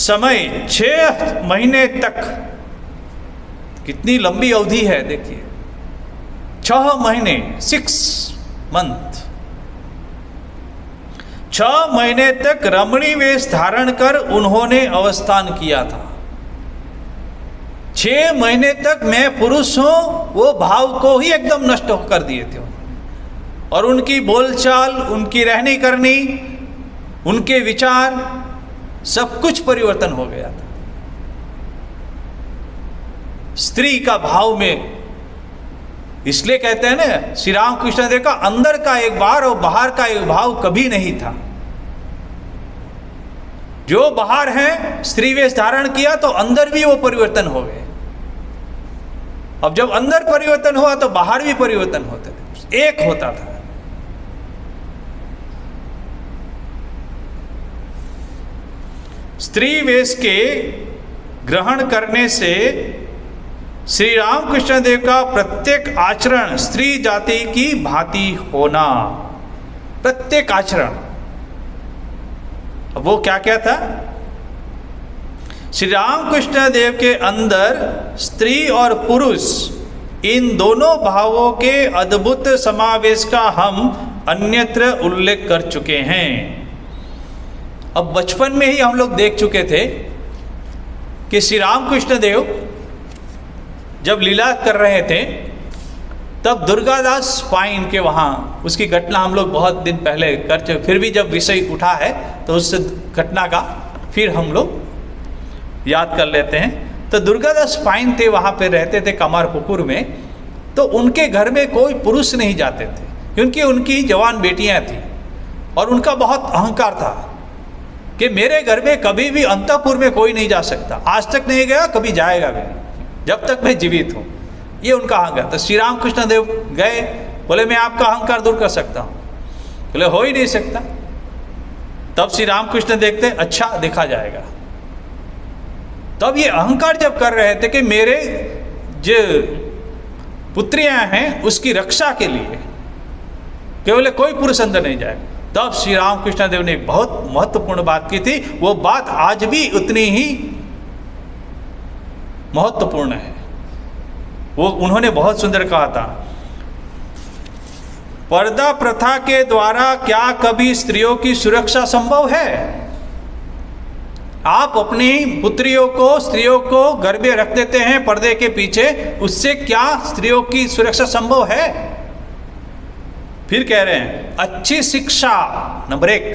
समय 6 महीने तक, कितनी लंबी अवधि है देखिए, 6 महीने, 6 मंथ, 6 महीने तक रमणी वेश धारण कर उन्होंने अवस्थान किया था। 6 महीने तक मैं पुरुष हूं, वो भाव को ही एकदम नष्ट कर दिए थे और उनकी बोलचाल, उनकी रहनी करनी, उनके विचार, सब कुछ परिवर्तन हो गया था। स्त्री का भाव में, इसलिए कहते हैं ना श्री रामकृष्ण देव का अंदर का एक बार और बाहर का एक भाव कभी नहीं था। जो बाहर है स्त्री वेश धारण किया तो अंदर भी वो परिवर्तन हो गए। अब जब अंदर परिवर्तन हुआ तो बाहर भी परिवर्तन होते थे, एक होता था। स्त्री वेश के ग्रहण करने से श्री रामकृष्ण देव का प्रत्येक आचरण स्त्री जाति की भांति होना, प्रत्येक आचरण। अब वो क्या क्या था? श्री रामकृष्ण देव के अंदर स्त्री और पुरुष, इन दोनों भावों के अद्भुत समावेश का हम अन्यत्र उल्लेख कर चुके हैं। अब बचपन में ही हम लोग देख चुके थे कि श्री रामकृष्ण देव जब लीला कर रहे थे तब दुर्गादास पाइन के वहाँ, उसकी घटना हम लोग बहुत दिन पहले कर चुके, फिर भी जब विषय उठा है तो उस घटना का फिर हम लोग याद कर लेते हैं। तो दुर्गादास पाइन थे, वहाँ पे रहते थे कमारपुकुर में। तो उनके घर में कोई पुरुष नहीं जाते थे क्योंकि उनकी जवान बेटियाँ थीं और उनका बहुत अहंकार था कि मेरे घर में कभी भी अंतःपुर में कोई नहीं जा सकता, आज तक नहीं गया, कभी जाएगा भी नहीं जब तक मैं जीवित हूँ। ये उनका अहंकार। तो श्री रामकृष्ण देव गए, बोले मैं आपका अहंकार दूर कर सकता हूँ। बोले हो ही नहीं सकता। तब श्री रामकृष्ण देखते, अच्छा देखा जाएगा। तब ये अहंकार जब कर रहे थे कि मेरे जो पुत्रियां हैं उसकी रक्षा के लिए केवल कोई पुरुष अंदर नहीं जाएगा, तब श्री रामकृष्ण देव ने एक बहुत महत्वपूर्ण बात की थी। वो बात आज भी उतनी ही महत्वपूर्ण है। वो उन्होंने बहुत सुंदर कहा था, पर्दा प्रथा के द्वारा क्या कभी स्त्रियों की सुरक्षा संभव है? आप अपनी पुत्रियों को, स्त्रियों को घर में रख देते हैं पर्दे के पीछे, उससे क्या स्त्रियों की सुरक्षा संभव है? फिर कह रहे हैं अच्छी शिक्षा, नंबर 1,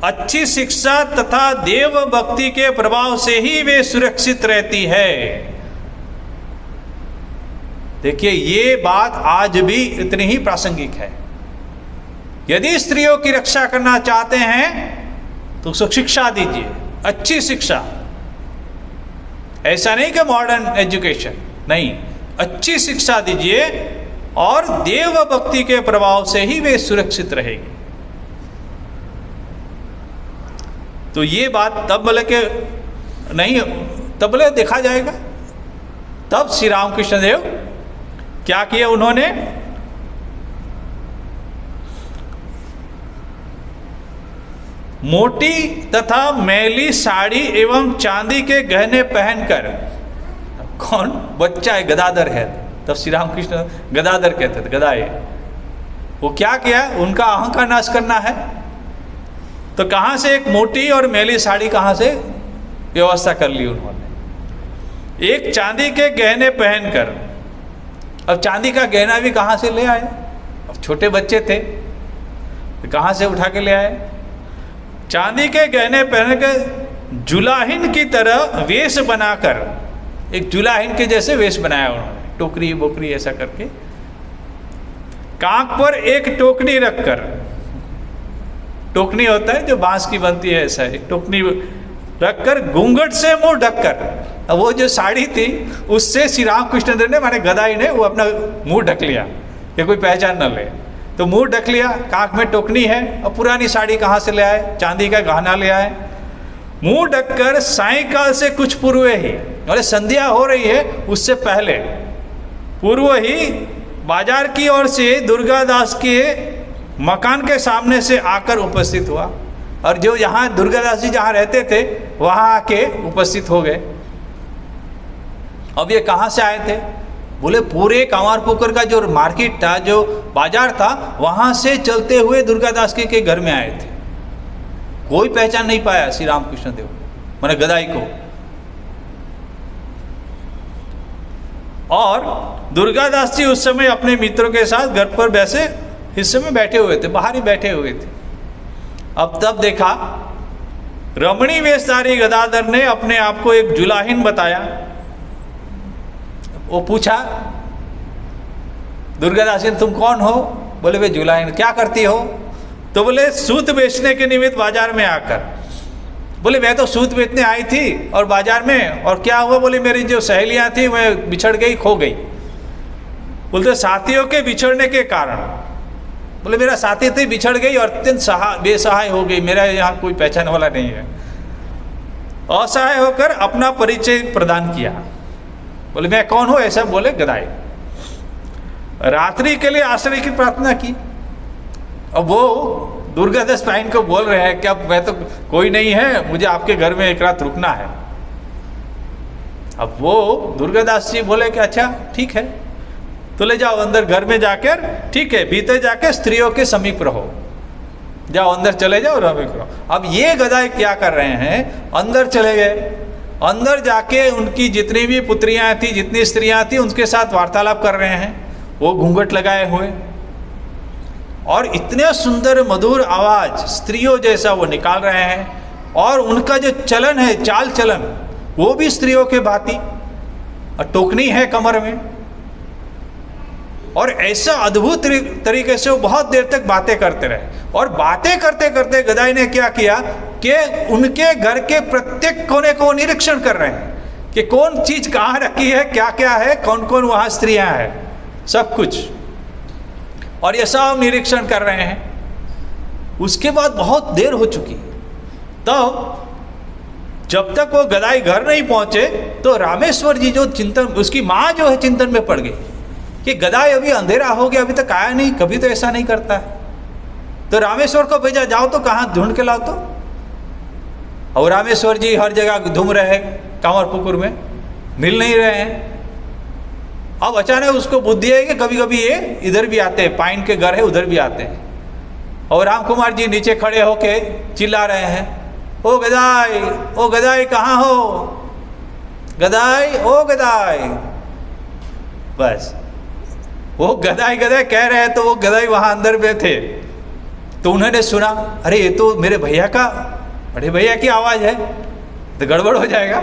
अच्छी शिक्षा तथा देव भक्ति के प्रभाव से ही वे सुरक्षित रहती है। देखिए ये बात आज भी इतनी ही प्रासंगिक है। यदि स्त्रियों की रक्षा करना चाहते हैं तो शिक्षा दीजिए, अच्छी शिक्षा। ऐसा नहीं कि मॉडर्न एजुकेशन, नहीं, अच्छी शिक्षा दीजिए और देव भक्ति के प्रभाव से ही वे सुरक्षित रहेगी। तो ये बात तब बोले कि नहीं, तब बोले देखा जाएगा। तब श्री रामकृष्ण देव क्या किया उन्होंने? मोटी तथा मैली साड़ी एवं चांदी के गहने पहनकर कौन बच्चा है, गदाधर है, तब श्री राम कृष्ण गदाधर कहते थे, गदाए। वो क्या किया, उनका अहंकार नाश करना है, तो कहाँ से एक मोटी और मैली साड़ी कहाँ से व्यवस्था कर ली उन्होंने, एक चांदी के गहने पहनकर। अब चांदी का गहना भी कहाँ से ले आए, अब छोटे बच्चे थे तो कहाँ से उठा के ले आए। चांदी के गहने पहन के जुलाहिन की तरह वेश बनाकर, एक जुलाहिन के जैसे वेश बनाया उन्होंने, टोकरी बोकरी ऐसा करके, कांख पर एक टोकनी रखकर, टोकनी होता है जो बांस की बनती है, ऐसा एक टोकनी रखकर, घूंघट से मुंह ढककर, अब वो जो साड़ी थी उससे श्री रामकृष्ण देव ने, माने गदाई ने, वो अपना मुंह ढक लिया कि कोई पहचान न ले, तो मुंह ढक लिया, कांख में टोकनी है। अब पुरानी साड़ी कहाँ से ले आए, चांदी का गहना ले आए, मुंह ढककर सायंकाल से कुछ पूर्व ही, बोले संध्या हो रही है उससे पहले पूर्व ही बाजार की ओर से दुर्गादास के मकान के सामने से आकर उपस्थित हुआ, और जो यहाँ दुर्गादास जी जहाँ रहते थे वहाँ आके उपस्थित हो गए। अब ये कहाँ से आए थे, बोले पूरे कांवरपुकुर का जो मार्केट था, जो बाजार था, वहाँ से चलते हुए दुर्गादास के घर में आए थे। कोई पहचान नहीं पाया श्री रामकृष्ण देव, माने गदाई को। और दुर्गादास जी उस समय अपने मित्रों के साथ घर पर वैसे हिस्से में बैठे हुए थे, बाहर ही बैठे हुए थे। अब तब देखा रमणी वेशधारी गदाधर ने अपने आप को एक जुलाहिन बताया। वो पूछा दुर्गादास जी तुम कौन हो, बोले वे जुलाहिन। क्या करती हो, तो बोले सूत बेचने के निमित्त बाजार में आकर। बोले मैं तो सूत बेचने आई थी और बाजार में, और क्या हुआ, बोले मेरी जो सहेलियां थी मैं बिछड़ गई, खो गई। बोलते साथियों के बिछड़ने के कारण, बोले मेरा साथी थी बिछड़ गई और अत्यंत बेसहाय हो गई, मेरा यहाँ कोई पहचान वाला नहीं है। असहाय होकर अपना परिचय प्रदान किया। बोले मैं कौन हूँ, ऐसा बोले गदाई। रात्रि के लिए आश्रय की प्रार्थना की। अब वो दुर्गादास पाइन को बोल रहे हैं कि अब मैं तो कोई नहीं है, मुझे आपके घर में एक रात रुकना है। अब वो दुर्गादास जी बोले कि अच्छा ठीक है, तो ले जाओ अंदर, घर में जाकर, ठीक है, भीतर जाकर स्त्रियों के समीप रहो, जाओ अंदर चले जाओ, रहो। अब ये गदाई क्या कर रहे हैं, अंदर चले गए। अंदर जाके उनकी जितनी भी पुत्रियां थी, जितनी स्त्रियां थी, उनके साथ वार्तालाप कर रहे हैं, वो घूंघट लगाए हुए, और इतने सुंदर मधुर आवाज स्त्रियों जैसा वो निकाल रहे हैं, और उनका जो चलन है, चाल चलन, वो भी स्त्रियों के भांति, और टोकनी है कमर में, और ऐसा अद्भुत तरीके से वो बहुत देर तक बातें करते रहे। और बातें करते करते गदाई ने क्या किया कि उनके घर के प्रत्येक कोने को निरीक्षण कर रहे हैं कि कौन चीज कहाँ रखी है, क्या क्या है, कौन कौन वहाँ स्त्रियां हैं, सब कुछ, और ये सब निरीक्षण कर रहे हैं। उसके बाद बहुत देर हो चुकी, तब जब तक वो गदाई घर नहीं पहुंचे तो रामेश्वर जी जो चिंतन, उसकी माँ जो है चिंतन में पड़ गई कि गदाई अभी अंधेरा हो गया, अभी तक आया नहीं, कभी तो ऐसा नहीं करता है। तो रामेश्वर को भेजा, जाओ तो कहाँ ढूंढ के लाओ तो। और रामेश्वर जी हर जगह घूम रहे हैं कांवरपुकुर में, मिल नहीं रहे हैं। अब अचानक उसको बुद्धि है कि कभी कभी ये इधर भी आते हैं, पाइन के घर है उधर भी आते हैं। और राम कुमार जी नीचे खड़े होके चिल्ला रहे हैं, ओ गदाई, ओ गदाई कहाँ हो, गदाई, ओ गदाई। बस वो गदाई गदाई कह रहे हैं, तो वो गदाई वहाँ अंदर में थे। तो उन्होंने सुना, अरे ये तो मेरे भैया का, बड़े भैया की आवाज़ है, तो गड़बड़ हो जाएगा।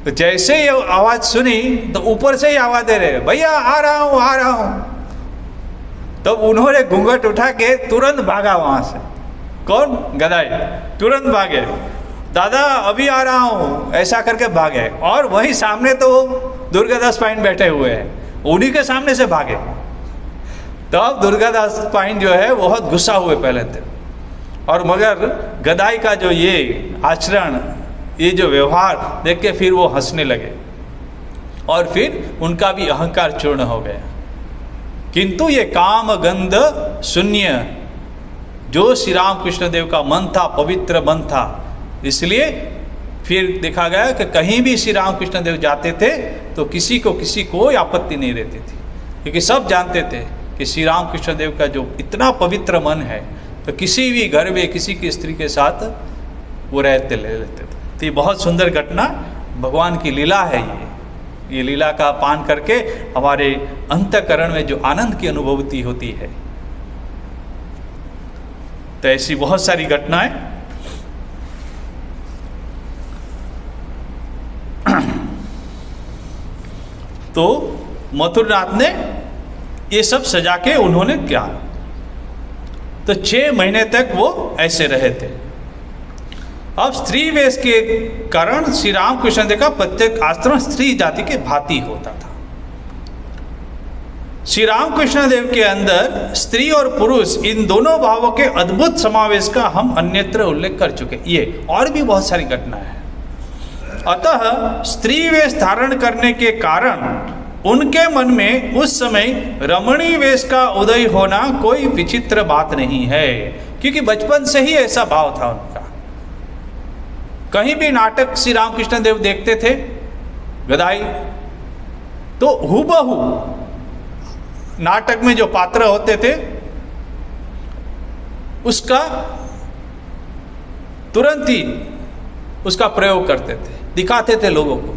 तो जैसे ये आवाज़ सुनी तो ऊपर से ही आवाज़ दे रहे, भैया आ रहा हूँ, आ रहा हूँ। तब उन्होंने घूंघट उठा के तुरंत भागा वहाँ से। कौन, गदाई, तुरंत भागे, दादा अभी आ रहा हूँ, ऐसा करके भागे। और वहीं सामने तो दुर्गादास पाइन बैठे हुए हैं, उन्हीं के सामने से भागे। तब दुर्गादास पाइन जो है बहुत गुस्सा हुए पहले थे, और मगर गदाई का जो ये आचरण, ये जो व्यवहार देख के फिर वो हंसने लगे, और फिर उनका भी अहंकार चूर्ण हो गया। किंतु ये काम गंध शून्य जो श्री राम कृष्ण देव का मन था, पवित्र मन था, इसलिए फिर देखा गया कि कहीं भी श्री रामकृष्ण देव जाते थे तो किसी को कोई आपत्ति नहीं रहती थी, क्योंकि सब जानते थे कि श्री रामकृष्ण देव का जो इतना पवित्र मन है, तो किसी भी घर में किसी की स्त्री के साथ वो रहते ले लेते थे। तो ये बहुत सुंदर घटना भगवान की लीला है। ये लीला का पान करके हमारे अंतःकरण में जो आनंद की अनुभूति होती है। तो ऐसी बहुत सारी घटनाएं तो मथुरनाथ ने ये सब सजा के उन्होंने किया। तो 6 महीने तक वो ऐसे रहे थे। अब स्त्री वेश के कारण श्री रामकृष्ण देव का प्रत्येक आचरण स्त्री जाति के भांति होता था। श्री रामकृष्ण देव के अंदर स्त्री और पुरुष इन दोनों भावों के अद्भुत समावेश का हम अन्यत्र उल्लेख कर चुके। ये और भी बहुत सारी घटनाएं हैं। अतः स्त्री वेश धारण करने के कारण उनके मन में उस समय रमणी वेश का उदय होना कोई विचित्र बात नहीं है, क्योंकि बचपन से ही ऐसा भाव था उनका। कहीं भी नाटक श्री रामकृष्ण देव देखते थे गदाई, तो हूबहू नाटक में जो पात्र होते थे उसका तुरंत ही उसका प्रयोग करते थे, दिखाते थे लोगों को,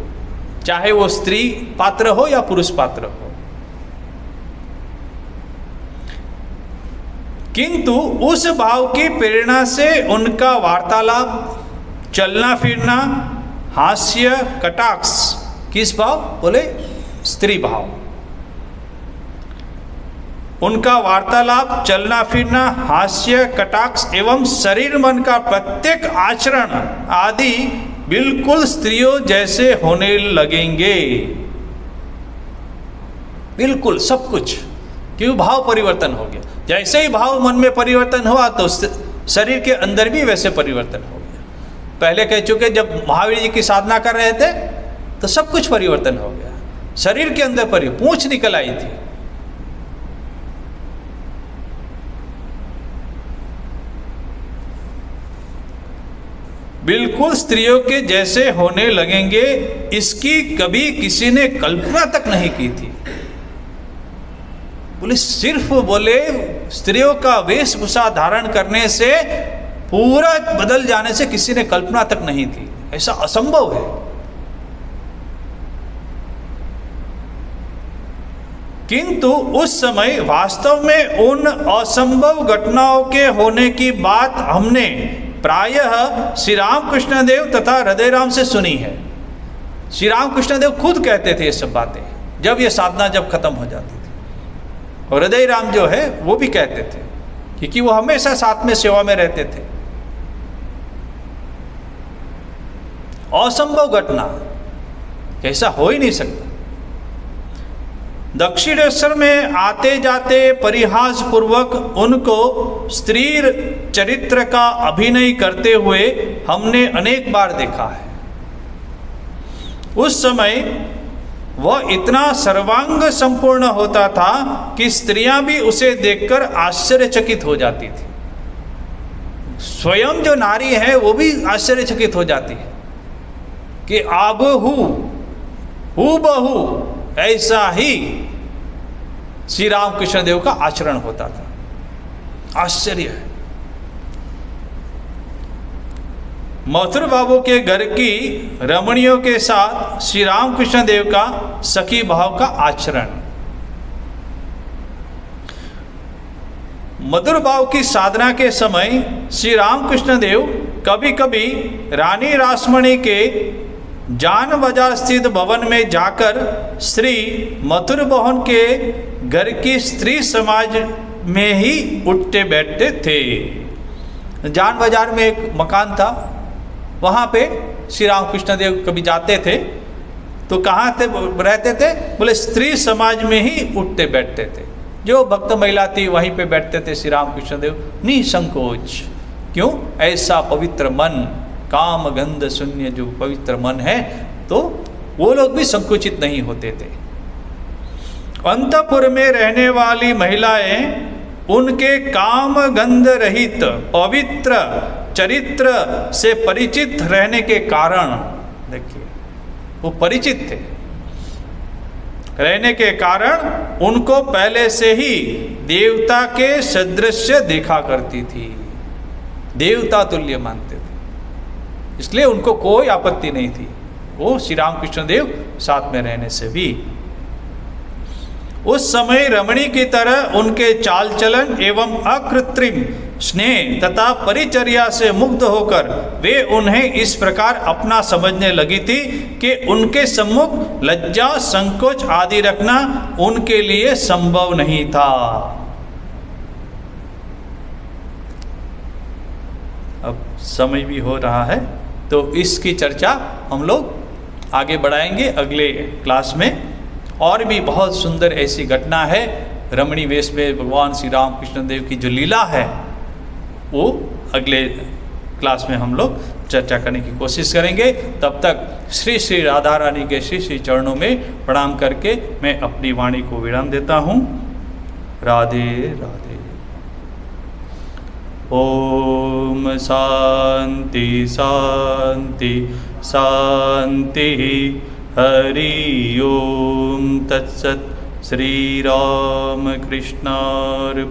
चाहे वो स्त्री पात्र हो या पुरुष पात्र हो। किंतु उस भाव की प्रेरणा से उनका वार्तालाप, चलना फिरना, हास्य, कटाक्ष, किस भाव बोले? स्त्री भाव। उनका वार्तालाप, चलना फिरना, हास्य, कटाक्ष एवं शरीर मन का प्रत्येक आचरण आदि बिल्कुल स्त्रियों जैसे होने लगेंगे। बिल्कुल सब कुछ, क्यों? भाव परिवर्तन हो गया। जैसे ही भाव मन में परिवर्तन हुआ तो शरीर के अंदर भी वैसे परिवर्तन हो गया। पहले कह चुके, जब महावीर जी की साधना कर रहे थे तो सब कुछ परिवर्तन हो गया। शरीर के अंदर पूंछ निकल आई थी। बिल्कुल स्त्रियों के जैसे होने लगेंगे, इसकी कभी किसी ने कल्पना तक नहीं की थी। बोले सिर्फ बोले स्त्रियों का वेशभूषा धारण करने से पूरा बदल जाने से किसी ने कल्पना तक नहीं थी। ऐसा असंभव है। किंतु उस समय वास्तव में उन असंभव घटनाओं के होने की बात हमने प्रायः श्री रामकृष्ण देव तथा हृदय राम से सुनी है। श्री रामकृष्ण देव खुद कहते थे ये सब बातें जब ये साधना जब खत्म हो जाती थी, और हृदय राम जो है वो भी कहते थे, क्योंकि वो हमेशा साथ में सेवा में रहते थे। असंभव घटना, ऐसा हो ही नहीं सकता। दक्षिणेश्वर में आते जाते परिहास पूर्वक उनको स्त्री चरित्र का अभिनय करते हुए हमने अनेक बार देखा है। उस समय वह इतना सर्वांग संपूर्ण होता था कि स्त्रियां भी उसे देखकर आश्चर्यचकित हो जाती थी। स्वयं जो नारी है वो भी आश्चर्यचकित हो जाती है कि हूबहू ऐसा ही श्री रामकृष्ण देव का आचरण होता था। आश्चर्य है। मथुर बाबू के घर की रमणियों के साथ श्री रामकृष्ण देव का सखी भाव का आचरण। मधुर भाव की साधना के समय श्री रामकृष्ण देव कभी कभी रानी रासमणी के जान बाजार स्थित भवन में जाकर श्री मथुर मोहन के घर की स्त्री समाज में ही उठते बैठते थे। जान बाजार में एक मकान था, वहाँ पे श्री रामकृष्ण देव कभी जाते थे तो कहाँ थे रहते थे? बोले स्त्री समाज में ही उठते बैठते थे। जो भक्त महिला थी वहीं पे बैठते थे श्री रामकृष्ण देव निसंकोच। क्यों? ऐसा पवित्र मन, काम गंध शून्य जो पवित्र मन है, तो वो लोग भी संकुचित नहीं होते थे। अंतपुर में रहने वाली महिलाएं उनके काम गंध रहित पवित्र चरित्र से परिचित रहने के कारण, देखिए वो परिचित थे, रहने के कारण उनको पहले से ही देवता के सदृश देखा करती थी, देवता तुल्य मानते थे, इसलिए उनको कोई आपत्ति नहीं थी वो श्री रामकृष्ण देव साथ में रहने से भी। उस समय रमणी की तरह उनके चाल चलन एवं अकृत्रिम स्नेह तथा परिचर्या से मुग्ध होकर वे उन्हें इस प्रकार अपना समझने लगी थी कि उनके सम्मुख लज्जा संकोच आदि रखना उनके लिए संभव नहीं था। अब समय भी हो रहा है तो इसकी चर्चा हम लोग आगे बढ़ाएंगे अगले क्लास में। और भी बहुत सुंदर ऐसी घटना है रमणी वेश में भगवान श्री रामकृष्ण देव की जो लीला है वो अगले क्लास में हम लोग चर्चा करने की कोशिश करेंगे। तब तक श्री श्री राधा रानी के श्री श्री चरणों में प्रणाम करके मैं अपनी वाणी को विराम देता हूँ। राधे राधे। ओम शांति शांति शांति। हरि ओम तत्सत्। श्री राम कृष्णार्पणमस्तु।